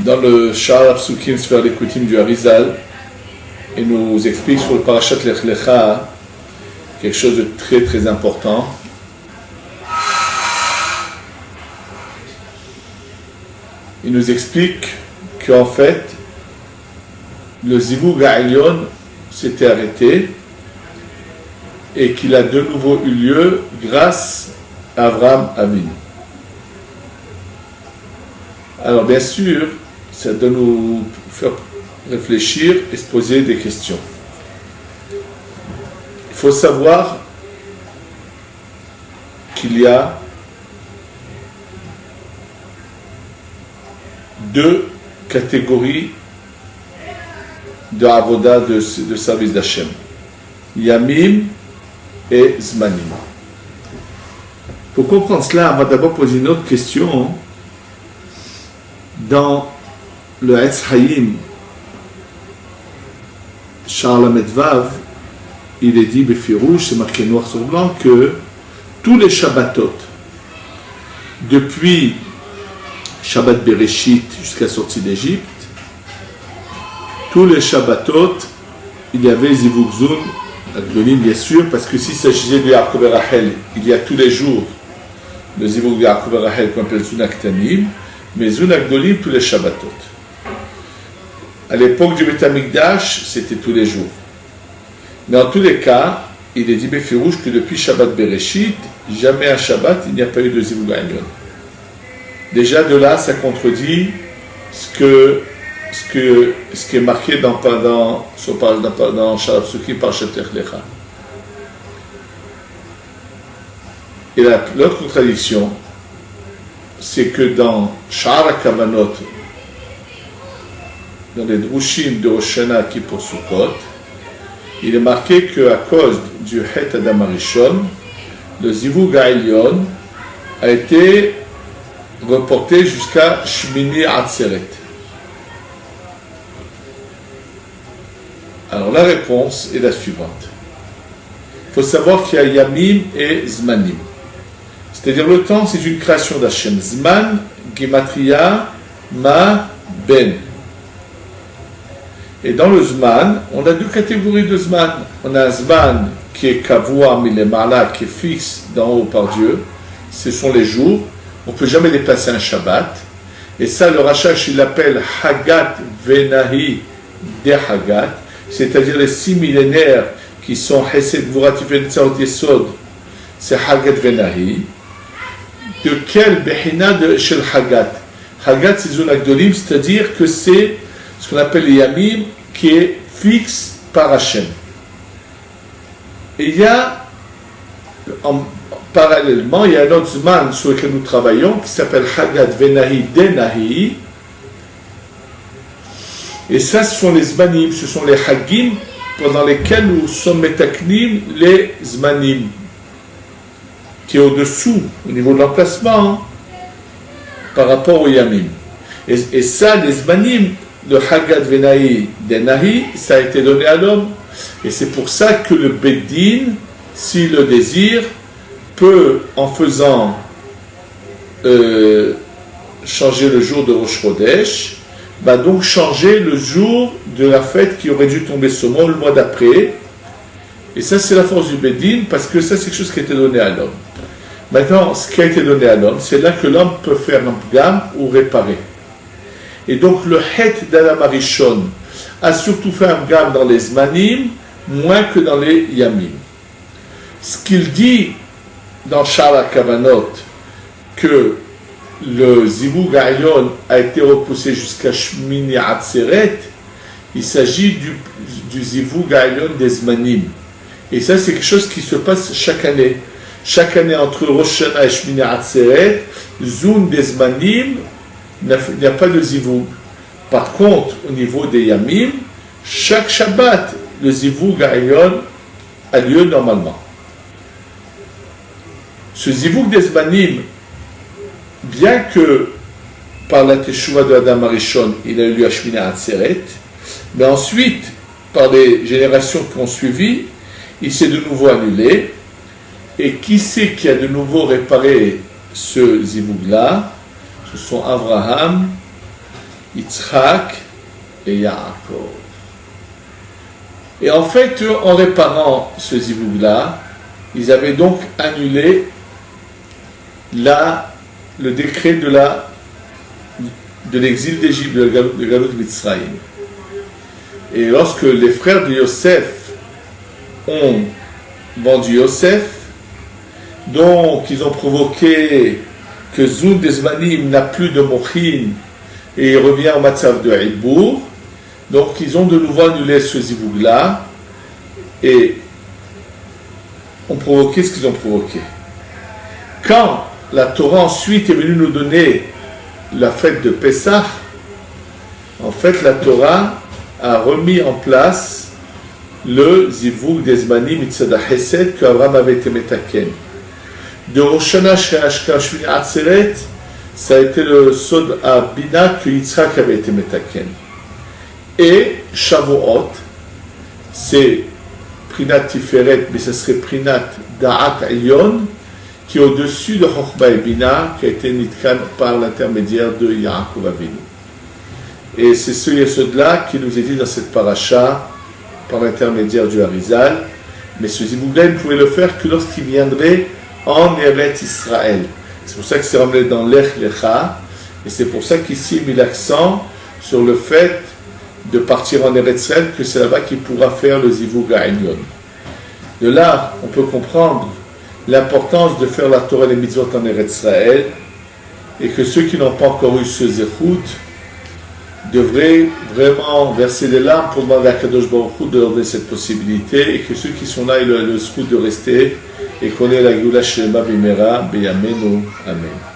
dans le Sha'ar Psukim Sfer Likutim du Arizal, il nous explique sur le Parashat Lech Lecha quelque chose de très très important. Il nous explique qu'en fait, le Zivug Ha'elyon s'était arrêté et qu'il a de nouveau eu lieu grâce à Avraham Avinu. Alors bien sûr, ça doit nous faire réfléchir et se poser des questions. Il faut savoir qu'il y a deux catégories de avoda, de service d'Hachem. Yamim et Zmanim. Pour comprendre cela, on va d'abord poser une autre question. Dans le Etz Hayim, Sha'ar Lamed Vav, il est dit, Befirouche, c'est marqué noir sur blanc, que tous les Shabbatot, depuis Shabbat Bereshit jusqu'à la sortie d'Égypte, tous les Shabbatot, il y avait Zivug Zun Agdolim, bien sûr, parce que s'il s'agissait de Yaakov et Rachel, il y a tous les jours le Zivug de Yaakov et Rachel qu'on appelle Zun Aktanim, mais Zun Agdolim tous les Shabbatot. À l'époque du Beit HaMikdash, c'était tous les jours. Mais en tous les cas, il est dit Befirouche que depuis Shabbat Bereshit, jamais un Shabbat, il n'y a pas eu de Zivug Ha'elyon. Déjà de là, ça contredit ce qui est marqué dans Sha'ar Psukim Parashat Lech Lecha. Et l'autre contradiction, c'est que dans Sha'ar HaKavanot, dans les Drushim de Rosh Hashanah qui pour Sukkot, il est marqué qu'à cause du Het Adam Arishon, le Zivug Ha'elyon a été reporté jusqu'à Shmini Atzeret. Alors la réponse est la suivante. Il faut savoir qu'il y a Yamim et Zmanim. C'est-à-dire le temps, c'est une création d'Hachem. Zman, Gematria, Ma, Ben. Et dans le Zman, on a deux catégories de Zman. On a un Zman qui est Kavua Milemala, qui est fixe d'en haut par Dieu. Ce sont les jours. On ne peut jamais dépasser un Shabbat. Et ça, le Rachash, il l'appelle Hagat Venahi de Hagat, c'est-à-dire les 6 millénaires qui sont Hesed, Gvuratif et Netzahot Yesod, c'est Hagat Venahi. De quel Behina de Shel Hagat? Hagat, c'est Zun Agdolim, c'est-à-dire que c'est ce qu'on appelle les Yamim, qui est fixe par Hachem. Et il y a, parallèlement, il y a un autre Zman sur lequel nous travaillons, qui s'appelle Hagat Venahi Denahi. Et ça, ce sont les Zmanim, ce sont les Hagim, pendant lesquels nous sommes métaknim les Zmanim, qui est au-dessous, au niveau de l'emplacement, par rapport au Yamim. Et ça, les Zmanim, le Hagat Venahi Denahi, ça a été donné à l'homme. Et c'est pour ça que le Beddin, s'il le désire, peut, en faisant changer le jour de Rosh Chodesh, donc changer le jour de la fête qui aurait dû tomber ce mois ou le mois d'après. Et ça, c'est la force du Beddin, parce que ça, c'est quelque chose qui a été donné à l'homme. Maintenant, ce qui a été donné à l'homme, c'est là que l'homme peut faire un pgam ou réparer. Et donc, le Het d'Adam Arishon a surtout fait un pgam dans les Zmanim, moins que dans les Yamim. Ce qu'il dit dans Sha'ar HaKavanot, que le Zivug Ha'elyon a été repoussé jusqu'à Shmini Atzeret, il s'agit du Zivug Ha'elyon des Zmanim. Et ça, c'est quelque chose qui se passe chaque année. Chaque année, entre Rosh Hashanah et Shmini Atzeret, Zun des Zmanim, il n'y a pas de Zivug. Par contre, au niveau des Yamim, chaque Shabbat, le Zivug Ha'elyon a lieu normalement. Ce Zivug des Zmanim, bien que par la Teshuvah de Adam Arishon, il a eu lieu à Shmini Atzeret, mais ensuite, par les générations qui ont suivi, il s'est de nouveau annulé. Et qui c'est qui a de nouveau réparé ce Zivug-là? Ce sont Abraham, Yitzhak et Yaakov. Et en fait, en réparant ce zivoug-là, ils avaient donc annulé le décret de l'exil d'Égypte, de Galut Mitzrayim. Et lorsque les frères de Yosef ont vendu Yosef, donc ils ont provoqué que Zoud Desmanim n'a plus de Mochin et il revient au Matzav de Ibour. Donc ils ont de nouveau annulé ce zivoug-là et ont provoqué ce qu'ils ont provoqué. Quand la Torah ensuite est venue nous donner la fête de Pessah, en fait la Torah a remis en place le zivoug des Zmanim Mitzada Hesed qu'Abraham avait été metaken. De Rosh Hashanah She'ashka Shvini Atzeret, ça a été le Sod à Bina que Yitzhak avait été metaken. Et Shavuot, c'est Prinat Tiferet, mais ce serait Prinat Da'at Elyon, qui est au-dessus de Chochma et Bina, qui a été nitkan par l'intermédiaire de Yaakov Avinu. Et c'est ce Yesod-là qui nous est dit dans cette paracha, par l'intermédiaire du Harizal. Mais ce zivoug-là, ne pouvait le faire que lorsqu'il viendrait en Eretz Israël. C'est pour ça que c'est ramené dans l'Ech Lecha, et c'est pour ça qu'ici il met l'accent sur le fait de partir en Eretz Israël, que c'est là-bas qu'il pourra faire le zivoug à Elyon. De là, on peut comprendre l'importance de faire la Torah et les mitzvot en Eretz Israël, et que ceux qui n'ont pas encore eu ce zéhout devraient vraiment verser des larmes pour demander à Kadosh Baruch Hu de leur donner cette possibilité, et que ceux qui sont là aient le zéhout de rester, et qu'on ait la Géoula Shlema Bimera Beyamenu. Amen.